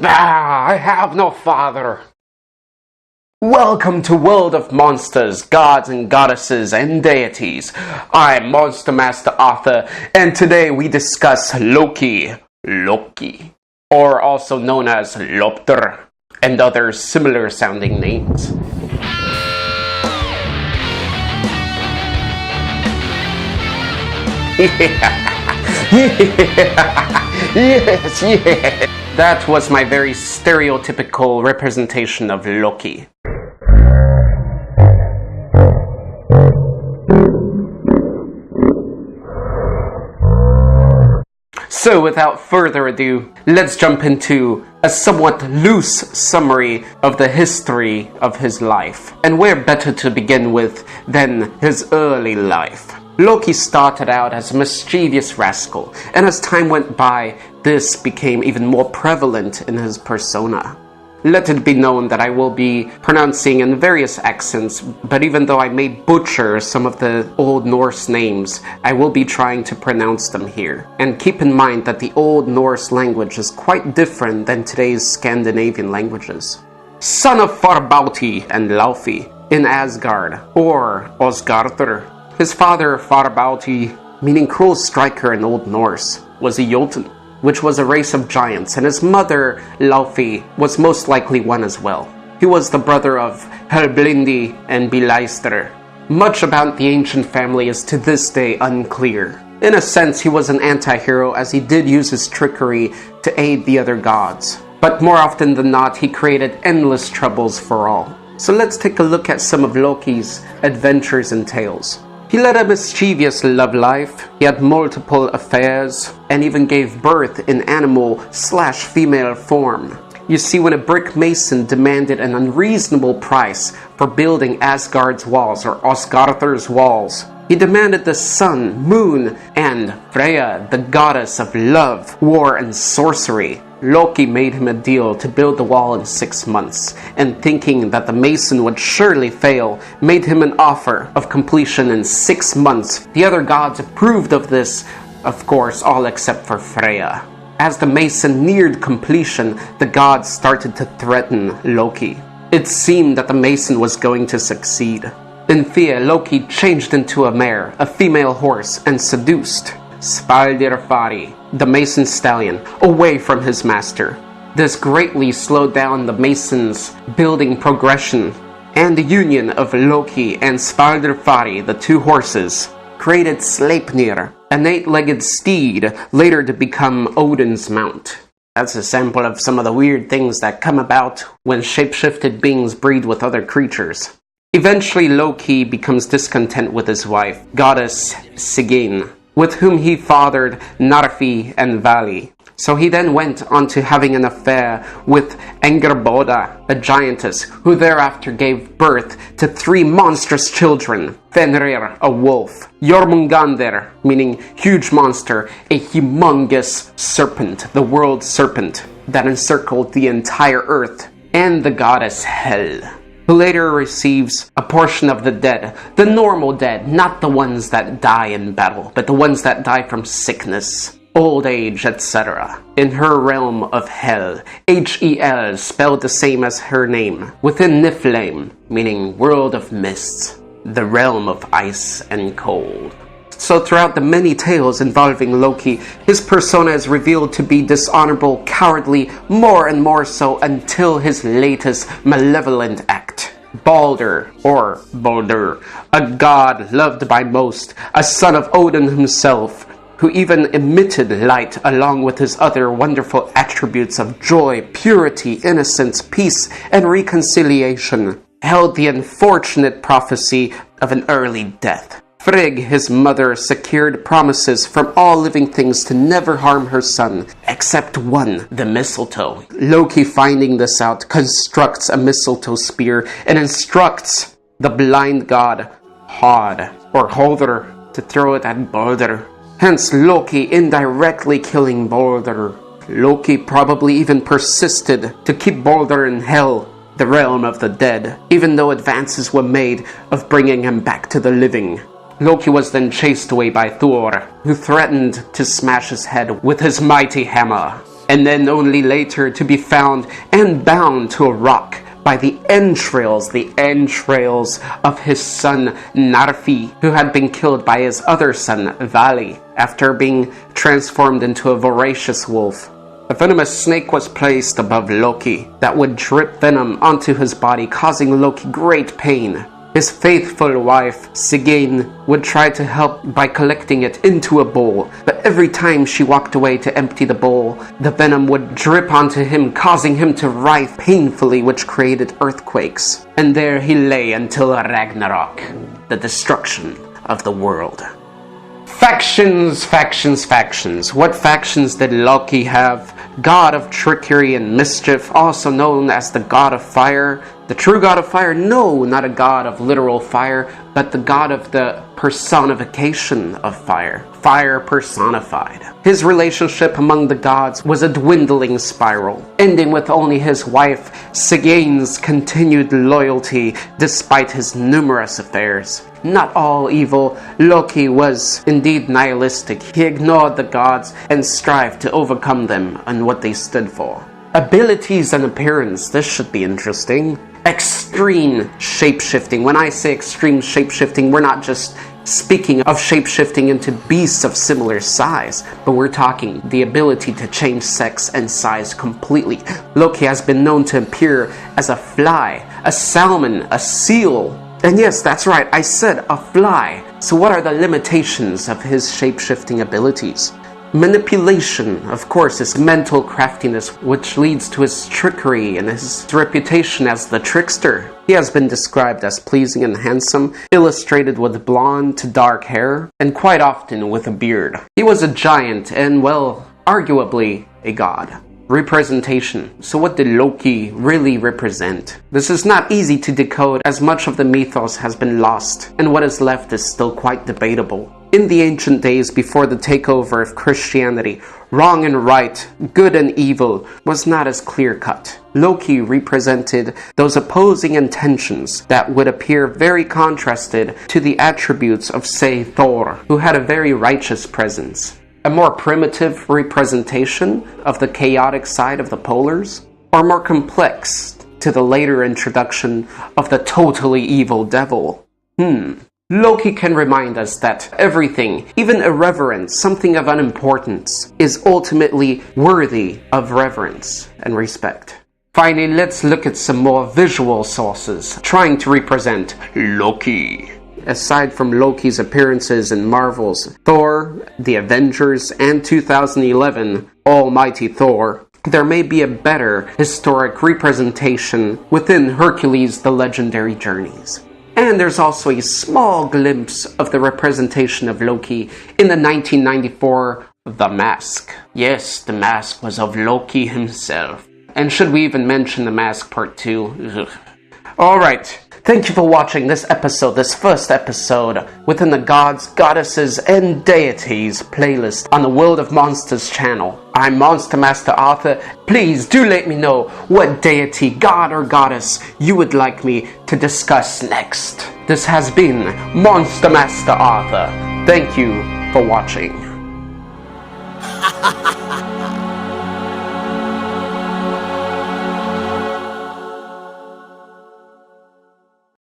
I have no father. Welcome to World of Monsters, Gods and Goddesses and Deities. I'm Monster Master Arthur, and today we discuss Loki, or also known as Lopter, and other similar sounding names. Yes. That was my very stereotypical representation of Loki. So without further ado, let's jump into a somewhat loose summary of the history of his life. And where better to begin with than his early life? Loki started out as a mischievous rascal, and as time went by, this became even more prevalent in his persona. Let it be known that I will be pronouncing in various accents, but even though I may butcher some of the Old Norse names, I will be trying to pronounce them here. And keep in mind that the Old Norse language is quite different than today's Scandinavian languages. Son of Farbauti and Laufey in Asgard, or Osgarður. His father, Farbauti, meaning cruel striker in Old Norse, was a Jotun, which was a race of giants, and his mother, Laufey, was most likely one as well. He was the brother of Helblindi and Bileister. Much about the ancient family is to this day unclear. In a sense, he was an anti-hero, as he did use his trickery to aid the other gods. But more often than not, he created endless troubles for all. So let's take a look at some of Loki's adventures and tales. He led a mischievous love life, he had multiple affairs, and even gave birth in animal/female form. You see, when a brick mason demanded an unreasonable price for building Asgard's walls, or Osgarður's walls, he demanded the sun, moon, and Freya, the goddess of love, war, and sorcery. Loki made him a deal to build the wall in 6 months, and thinking that the mason would surely fail, made him an offer of completion in 6 months. The other gods approved of this, of course, all except for Freya. As the mason neared completion, the gods started to threaten Loki. It seemed that the mason was going to succeed. In fear, Loki changed into a mare, a female horse, and seduced Spaldirfari, the mason stallion, away from his master. This greatly slowed down the mason's building progression, and the union of Loki and Spaldirfari, the two horses, created Sleipnir, an 8-legged steed, later to become Odin's mount. That's a sample of some of the weird things that come about when shapeshifted beings breed with other creatures. Eventually, Loki becomes discontent with his wife, goddess Sigyn, with whom he fathered Narfi and Vali. So he then went on to having an affair with Angerboda, a giantess, who thereafter gave birth to 3 monstrous children: Fenrir, a wolf; Jormungandr, meaning huge monster, a humongous serpent, the world serpent that encircled the entire earth; and the goddess Hel, who later receives a portion of the dead, the normal dead, not the ones that die in battle, but the ones that die from sickness, old age, etc. in her realm of Hel, Hel, spelled the same as her name, within Niflheim, meaning world of mists, the realm of ice and cold. So throughout the many tales involving Loki, his persona is revealed to be dishonorable, cowardly, more and more so until his latest malevolent act. Balder, or Baldur, a god loved by most, a son of Odin himself, who even emitted light along with his other wonderful attributes of joy, purity, innocence, peace, and reconciliation, held the unfortunate prophecy of an early death. Frigg, his mother, secured promises from all living things to never harm her son, except one, the mistletoe. Loki, finding this out, constructs a mistletoe spear and instructs the blind god Hod, or Hodr, to throw it at Balder. Hence Loki indirectly killing Balder. Loki probably even persisted to keep Balder in Hel, the realm of the dead, even though advances were made of bringing him back to the living. Loki was then chased away by Thor, who threatened to smash his head with his mighty hammer. and then only later to be found and bound to a rock by the entrails of his son Narfi, who had been killed by his other son Vali after being transformed into a voracious wolf. A venomous snake was placed above Loki that would drip venom onto his body, causing Loki great pain. His faithful wife, Sigyn, would try to help by collecting it into a bowl, but every time she walked away to empty the bowl, the venom would drip onto him, causing him to writhe painfully, which created earthquakes. And there he lay until Ragnarok, the destruction of the world. Factions. What factions did Loki have? God of trickery and mischief, also known as the God of Fire. The true God of Fire? No, not a god of literal fire, but the god of the personification of fire. Fire personified. His relationship among the gods was a dwindling spiral, ending with only his wife Sigyn's continued loyalty despite his numerous affairs. Not all evil, Loki was indeed nihilistic. He ignored the gods and strived to overcome them and what they stood for. Abilities and appearance, this should be interesting. Extreme shapeshifting. When I say extreme shapeshifting, we're not just speaking of shapeshifting into beasts of similar size, but we're talking the ability to change sex and size completely. Loki has been known to appear as a fly, a salmon, a seal. And yes, that's right, I said a fly. So what are the limitations of his shapeshifting abilities? Manipulation, of course, his mental craftiness, which leads to his trickery and his reputation as the trickster. He has been described as pleasing and handsome, illustrated with blonde to dark hair, and quite often with a beard. He was a giant and, well, arguably a god. Representation. So what did Loki really represent? This is not easy to decode, as much of the mythos has been lost, and what is left is still quite debatable. In the ancient days before the takeover of Christianity, wrong and right, good and evil was not as clear-cut. Loki represented those opposing intentions that would appear very contrasted to the attributes of, say, Thor, who had a very righteous presence. A more primitive representation of the chaotic side of the polars, or more complex to the later introduction of the totally evil devil? Loki can remind us that everything, even irreverence, something of unimportance, is ultimately worthy of reverence and respect. Finally, let's look at some more visual sources trying to represent Loki. Aside from Loki's appearances in Marvel's Thor, The Avengers, and 2011 Almighty Thor, there may be a better historic representation within Hercules' The Legendary Journeys. And there's also a small glimpse of the representation of Loki in the 1994 The Mask. Yes, the mask was of Loki himself. And should we even mention The Mask Part 2? Alright. Thank you for watching this episode, this first episode within the Gods, Goddesses, and Deities playlist on the World of Monsters channel. I'm Monster Master Arthur. Please do let me know what deity, god, or goddess you would like me to discuss next. This has been Monster Master Arthur. Thank you for watching.